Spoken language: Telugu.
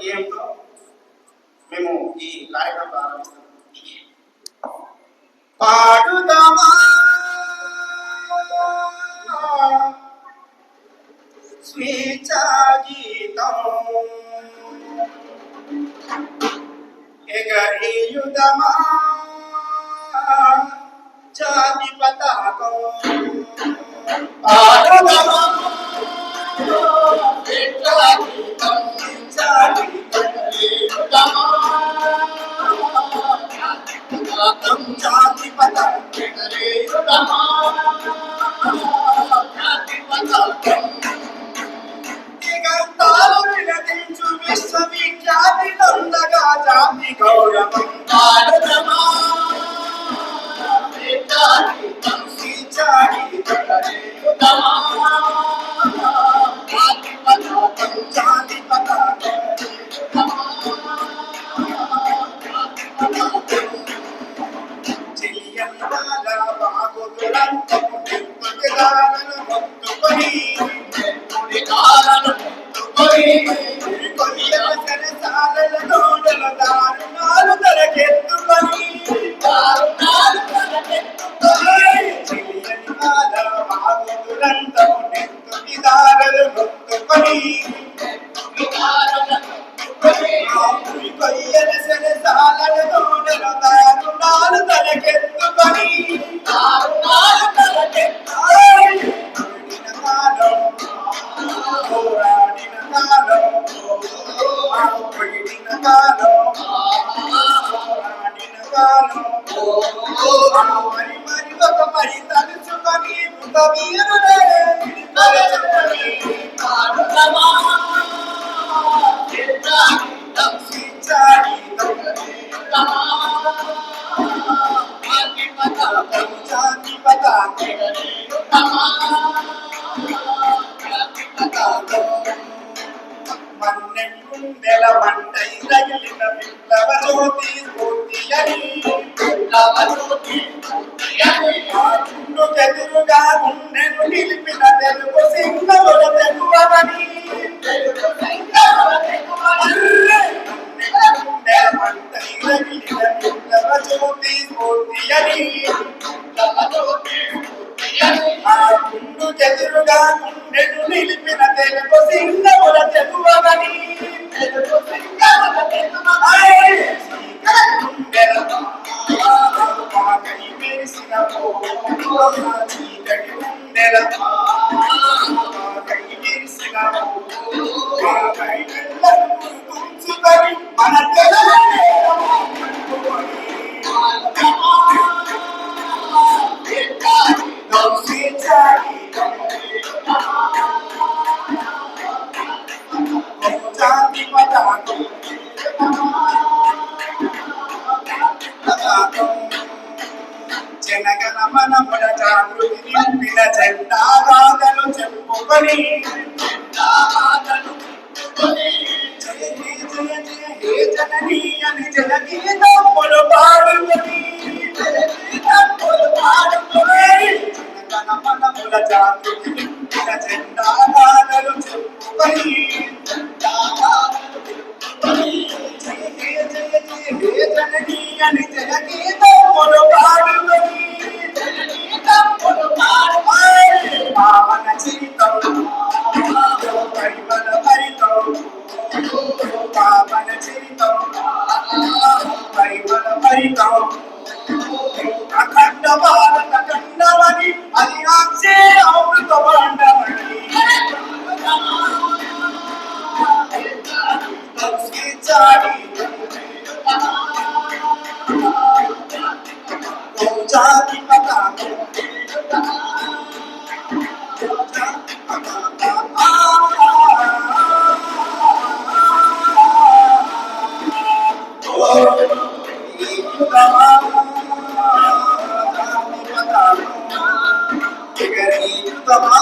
ధ్యేయంతో మేము ఈ కార్యక్రమం ప్రారంభిస్తాం. పాడుదామా స్వేచ్ఛ గీతం, ఎగరేయుదమా జాతి పతాకం. పాడుదమా స్వేచ్ఛ గీతం, జాతి పతాకం, జాతి పతాకం, ఎగరేయుదమా జాతి పతాకం. విశ్వవిఖ్యాతి నందగా జాతి గౌరవం. పాడుదమా జాతి పతాకం, జాతి పతాకం. చెలియందాల బాగులంతా ముట్టుకుదాలను మొత్తుకొని దారుణాలు తలకెత్తుకొని కొయ్యల సరసాలను తోడలు దారుణాలు తలకెత్తుకొని మరి తలుచుకొని జాతి పతాకం. మన్నెంగుండెల మంటై రగిలిన విప్లవ జ్యోతి స్ఫూర్తి అని, ఎదురుగా గుండెను నిలిపిన తెలుగు సింహముల తెగువని. మన్నెంగుండెల మంటై రగిలిన విప్లవ జ్యోతి స్ఫూర్తి అని, ఎదురుగా గుండెను నిలిపిన తెలుగు సింహముల తెగువని. మన జాతి పతాకం, జనగణ మనముల జాగృతి నింపిన జెండాగాథలు చెప్పుకొని, జయ జయ జయ జయ హే జననీ అని జనగీతములు పాడుకొని, జనగణ మనముల జాగృతి నింపిన జెండాగాథలు చెప్పుకొని, జయ జయ జయ జయ హే జననీ అని జనగీతములు పాడుకొని, పావన చరితం పరిమళ భరితం, పావన చరితం పరిమళ భరితం. అఖండ భారత ఖండమని అది ఆక్షే అమృత భాండమని. జాతి పతాకం, ఎగరేయుదమా